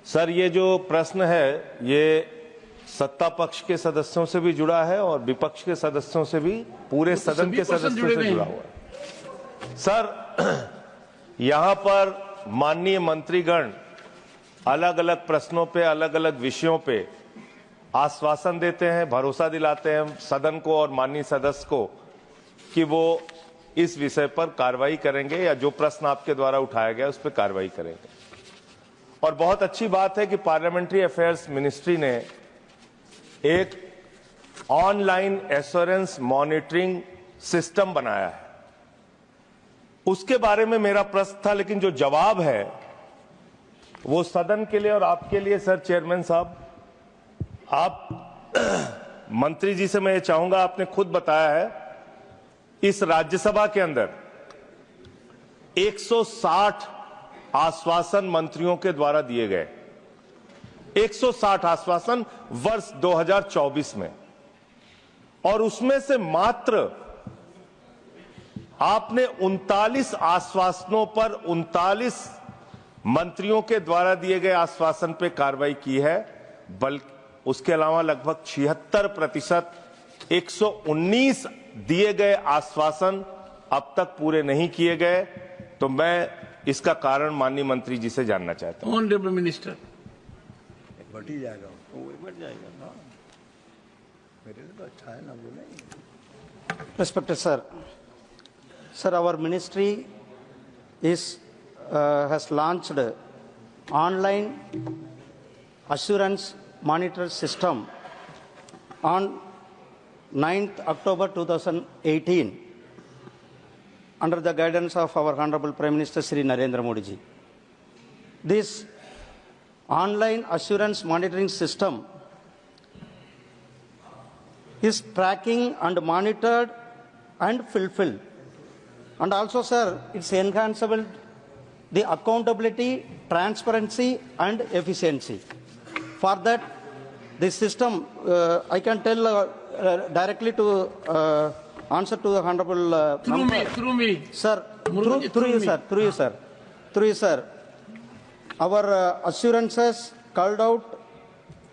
Sir, ये जो प्रश्न है ये सत्ता पक्ष के सदस्यों से भी जुड़ा है और विपक्ष के सदस्यों से भी, पूरे सदन के सदस्यों से जुड़ा हुआ है। सर, यहां पर माननीय मंत्रीगण अलग अलग प्रश्नों पे, अलग अलग विषयों पे आश्वासन देते हैं, भरोसा दिलाते हैं सदन को और माननीय सदस्य को कि वो इस विषय पर कार्रवाई करेंगे या जो प्रश्न आपके द्वारा उठाया गया उस पर कार्रवाई करेंगे। और बहुत अच्छी बात है कि पार्लियामेंट्री अफेयर्स मिनिस्ट्री ने एक ऑनलाइन एश्योरेंस मॉनिटरिंग सिस्टम बनाया है। उसके बारे में मेरा प्रश्न था, लेकिन जो जवाब है वो सदन के लिए और आपके लिए। सर चेयरमैन साहब, आप मंत्री जी से मैं ये चाहूंगा, आपने खुद बताया है इस राज्यसभा के अंदर 160 आश्वासन मंत्रियों के द्वारा दिए गए, 160 आश्वासन वर्ष 2024 में, और उसमें से मात्र आपने 39 आश्वासनों पर 39 मंत्रियों के द्वारा दिए गए आश्वासन पे कार्रवाई की है, बल्कि उसके अलावा लगभग 76% 119 दिए गए आश्वासन अब तक पूरे नहीं किए गए। तो मैं इसका कारण माननीय मंत्री जी से जानना चाहता हूं। Honourable minister. बढ़ ही जाएगा, बढ़ जाएगा ना, मेरे लिए तो अच्छा है ना, बोले। Respected sir, our ministry has launched online assurance monitor system on 9th October 2018 under the guidance of our Honorable Prime Minister Shri Narendra Modi ji. This online assurance monitoring system is tracking and monitored and fulfilled. And also, sir, it's enhanceable the accountability, transparency and efficiency. For that, this system, I can tell directly to answer to the Honorable Through me. Sir, through you, sir. Our assurances called out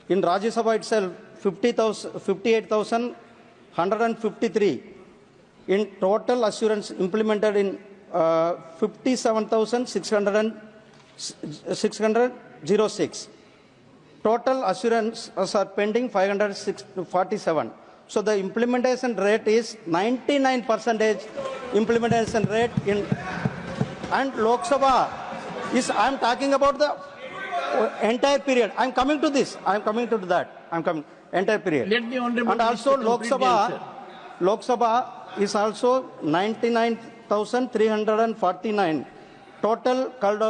in Rajya Sabha itself 58,153. In total assurance implemented in 57,606. Total assurance are pending 547. So the implementation rate is 99% implementation rate in, and Lok Sabha is, I am talking about the entire period. I am coming to this. I am coming to that. I am coming entire period. Let the honorable and also Lok Minister Sabha is also 99,349 total called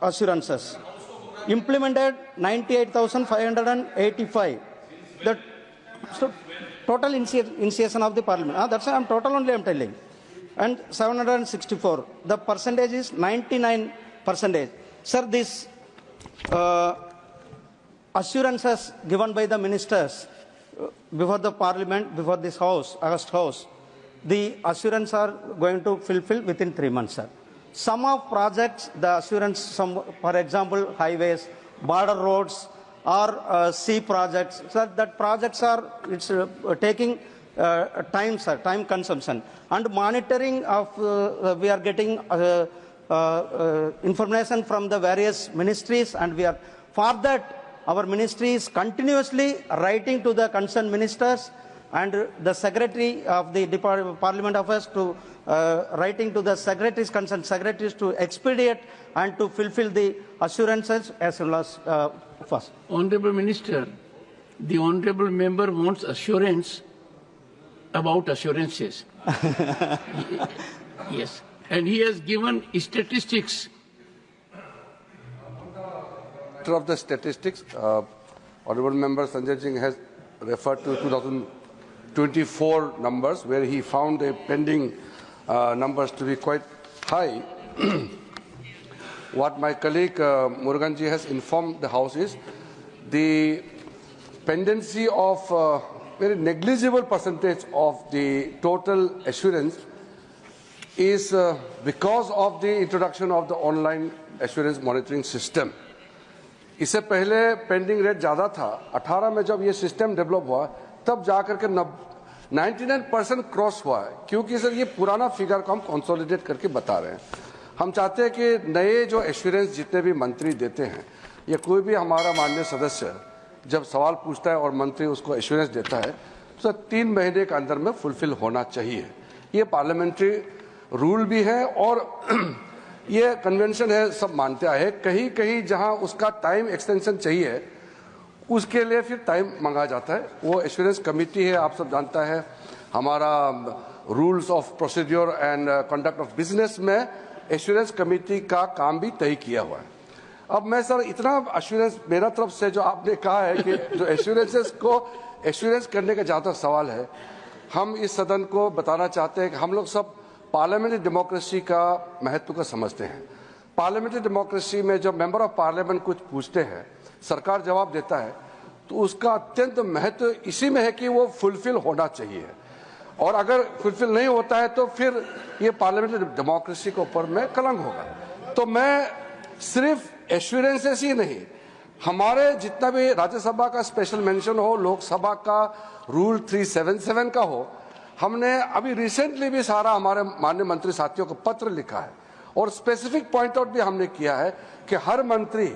assurances. Implemented 98,585. The total initiation of the parliament. That's why I'm total only I'm telling. And 764. The percentage is 99%. Sir, this assurances given by the ministers before the parliament, before this house, August house, the assurance are going to fulfill within 3 months, sir. Some of projects, the assurance, some, for example, highways, border roads, or sea projects, sir, that projects are taking time, sir, time consumption. And monitoring of, we are getting information from the various ministries, and we are, for that, our ministry is continuously writing to the concerned ministers and the secretary of the Parliament Affairs to writing to the secretaries, concerned secretaries to expedite and to fulfill the assurances as well as first. Honorable Minister, the honorable member wants assurance about assurances. Yes, and he has given statistics. Of the statistics, honorable member Sanjay Singh has referred to 2024 numbers, where he found the pending numbers to be quite high. What my colleague Muruganji has informed the House is the pendency of very negligible percentage of the total assurance is because of the introduction of the online assurance monitoring system. इससे पहले pending rate ज़्यादा था। 18 में जब ये system develop हुआ तब जाकर के 99% क्रॉस हुआ है, क्योंकि सर ये पुराना फिगर को हम कंसोलिडेट करके बता रहे हैं। हम चाहते हैं कि नए जो एश्योरेंस जितने भी मंत्री देते हैं या कोई भी हमारा माननीय सदस्य जब सवाल पूछता है और मंत्री उसको एश्योरेंस देता है तो 3 महीने के अंदर में फुलफिल होना चाहिए। ये पार्लियामेंट्री रूल भी है और ये कन्वेंशन है, सब मानते हैं। कहीं कहीं जहां उसका टाइम एक्सटेंशन चाहिए उसके लिए फिर टाइम मांगा जाता है। वो एश्योरेंस कमेटी है, आप सब जानता है, हमारा rules of procedure and conduct of business में एश्योरेंस कमेटी का काम भी तय किया हुआ है। अब मैं सर इतना एश्योरेंस मेरा तरफ से जो आपने कहा है कि जो एश्योरेंसेस को एश्योरेंस करने का जहाँ तक सवाल है, हम इस सदन को बताना चाहते हैं कि हम लोग सब पार्लियामेंट्री डेमोक्रेसी का महत्व को समझते हैं। पार्लियामेंट्री डेमोक्रेसी में जब मेंबर ऑफ पार्लियामेंट कुछ पूछते हैं, सरकार जवाब देता है, तो उसका अत्यंत महत्व इसी में है कि वो फुलफिल होना चाहिए, और अगर फुलफिल नहीं होता है तो फिर ये पार्लियामेंट्री डेमोक्रेसी के ऊपर में कलंक होगा। तो मैं सिर्फ एश्योरेंसेस ही नहीं, हमारे जितना भी राज्यसभा का स्पेशल मेंशन हो, लोकसभा का रूल 377 का हो, हमने अभी रिसेंटली भी सारा हमारे माननीय मंत्री साथियों को पत्र लिखा है और स्पेसिफिक पॉइंट आउट भी हमने किया है कि हर मंत्री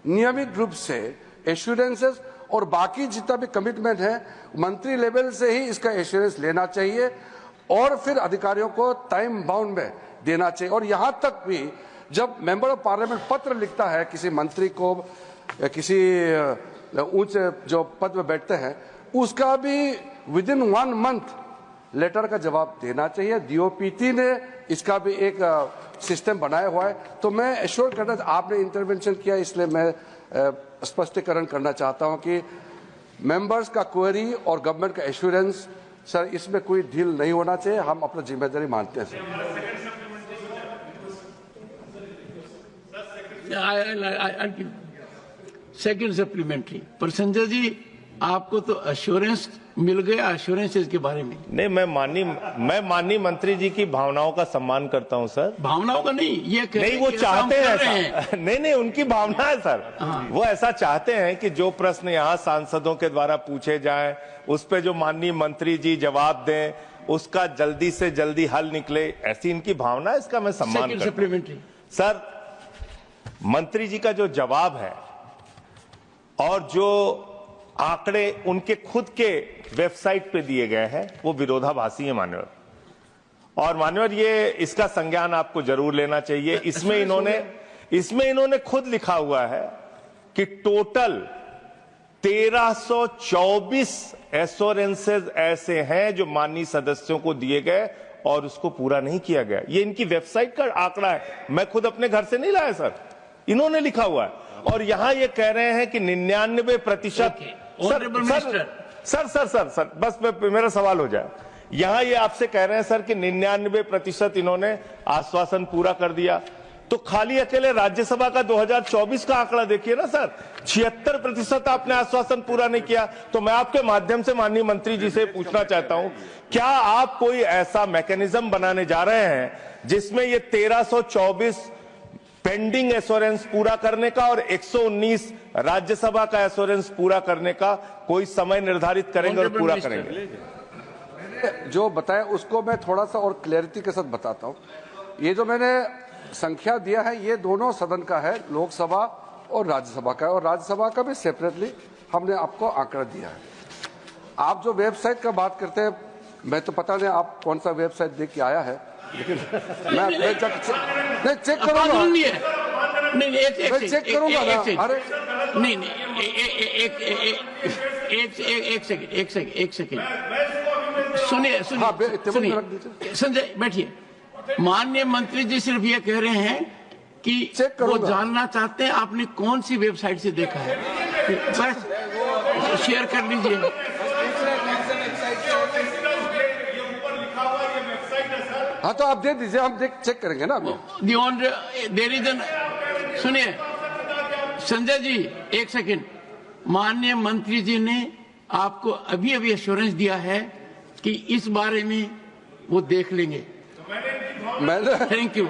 नियमित रूप से एश्योरेंसेस और बाकी जितना भी कमिटमेंट है मंत्री लेवल से ही इसका एश्योरेंस लेना चाहिए और फिर अधिकारियों को टाइम बाउंड में देना चाहिए। और यहां तक भी जब मेंबर ऑफ पार्लियामेंट पत्र लिखता है किसी मंत्री को या किसी उच्च जो पद में बैठते हैं, उसका भी विदिन 1 मंथ लेटर का जवाब देना चाहिए। डीओपीटी ने इसका भी एक सिस्टम बनाया हुआ है। तो मैं एश्योर करना, आपने इंटरवेंशन किया इसलिए मैं स्पष्टीकरण करना चाहता हूं कि मेंबर्स का क्वेरी और गवर्नमेंट का एश्योरेंस, सर इसमें कोई ढील नहीं होना चाहिए। हम अपना जिम्मेदारी मानते हैं sir. I'll give second supplementary. पर संजय जी, आपको तो अश्योरेंस मिल गया एश्योरेंसेस के बारे में। नहीं, मैं माननीय मंत्री जी की भावनाओं का सम्मान करता हूं सर। भावनाओं का नहीं, ये नहीं, वो चाहते हैं ऐसा। नहीं, उनकी भावना है सर। वो ऐसा चाहते हैं कि जो प्रश्न यहाँ सांसदों के द्वारा पूछे जाएं, उस पे जो माननीय मंत्री जी जवाब दें, उसका जल्दी से जल्दी हल निकले, ऐसी इनकी भावना है। इसका मैं सम्मान करता हूं। सप्लीमेंट्री सर, मंत्री जी का जो जवाब है और जो आंकड़े उनके खुद के वेबसाइट पे दिए गए हैं वो विरोधाभासी है मान्यवर, और मान्यवर ये इसका संज्ञान आपको जरूर लेना चाहिए। इसमें इन्होंने खुद लिखा हुआ है कि टोटल 1324 एश्योरेंसेस ऐसे हैं जो माननीय सदस्यों को दिए गए और उसको पूरा नहीं किया गया। ये इनकी वेबसाइट का आंकड़ा है, मैं खुद अपने घर से नहीं लाया सर, इन्होंने लिखा हुआ है। और यहां ये कह रहे हैं कि 99%। सर बस मेरा सवाल हो जाए। यहां ये आपसे कह रहे हैं सर कि 99% इन्होंने आश्वासन पूरा कर दिया, तो खाली अकेले राज्यसभा का 2024 का आंकड़ा देखिए ना सर, 76% आपने आश्वासन पूरा नहीं किया। तो मैं आपके माध्यम से माननीय मंत्री जी से पूछना चाहता हूं, क्या आप कोई ऐसा मैकेनिज्म बनाने जा रहे हैं जिसमें ये 1324 पेंडिंग एश्योरेंस पूरा करने का और 119 राज्यसभा का एश्योरेंस पूरा करने का कोई समय निर्धारित करेंगे और पूरा करेंगे? जो बताया उसको मैं थोड़ा सा और क्लैरिटी के साथ बताता हूं। ये जो मैंने संख्या दिया है ये दोनों सदन का है, लोकसभा और राज्यसभा का है, और राज्यसभा का भी सेपरेटली हमने आपको आंकड़ा दिया है। आप जो वेबसाइट का बात करते हैं, मैं तो पता नहीं आप कौन सा वेबसाइट देख के आया है, लेकिन मैं चेक करूंगा। नहीं, चेक करूंगा ना। अरे नहीं, एक सेकेंड सुनिए संजय, बैठिए। माननीय मंत्री जी सिर्फ ये कह रहे हैं कि वो जानना चाहते हैं आपने कौन सी वेबसाइट से देखा है, बस शेयर कर लीजिए। हाँ तो आप दे दीजिए, हम चेक करेंगे ना। सुनिए संजय जी, एक सेकंड। माननीय मंत्री जी ने आपको अभी एश्योरेंस दिया है कि इस बारे में वो देख लेंगे। थैंक यू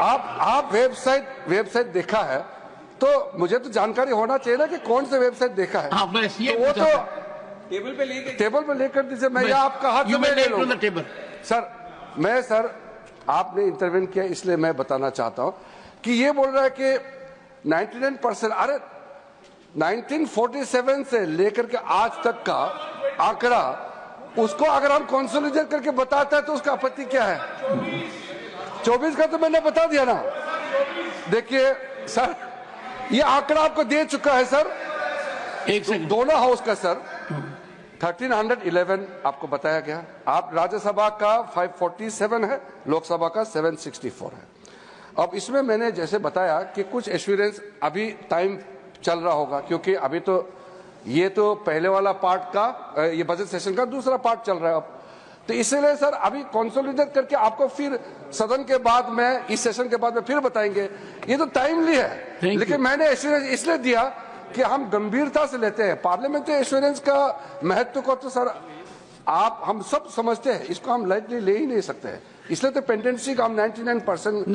आप वेबसाइट देखा है तो मुझे तो जानकारी होना चाहिए ना कि कौन से वेबसाइट देखा है। हाँ, बस ये तो वो पूछा तो टेबल पे लेकर दीजिए, मैं या आपका हाथ You में may ले lay it on लूंगा। the table. सर आपने इंटरवेन किया इसलिए मैं बताना चाहता हूं कि ये बोल रहा है कि 99%, अरे 1947 से लेकर के आज तक का आंकड़ा, उसको अगर हम कंसोलिडेट करके बताता है तो उसका आपत्ति क्या है? 24 का तो मैंने बता दिया ना। देखिए सर, ये आंकड़ा आपको दे चुका है सर, एक सेकंड, दोनों हाउस का सर 1311 आपको बताया गया। आप राज्यसभा का 547 है, लोकसभा का 764 है। अब इसमें मैंने जैसे बताया कि कुछ एश्योरेंस अभी टाइम चल रहा होगा, क्योंकि अभी तो ये तो पहले वाला पार्ट का, ये बजट सेशन का दूसरा पार्ट चल रहा है अब, तो इसलिए सर अभी कंसोलिडेट करके आपको फिर सदन के बाद में, इस सेशन के बाद में फिर बताएंगे। ये तो टाइमली है, लेकिन मैंने एश्योरेंस इसलिए दिया कि हम गंभीरता से लेते हैं पार्लियामेंट्री एश्योरेंस का महत्व को। तो सर हम सब समझते हैं, इसको हम लाइटली ले ही नहीं सकते हैं, इसलिए तो पेंडेंसी का हम 99%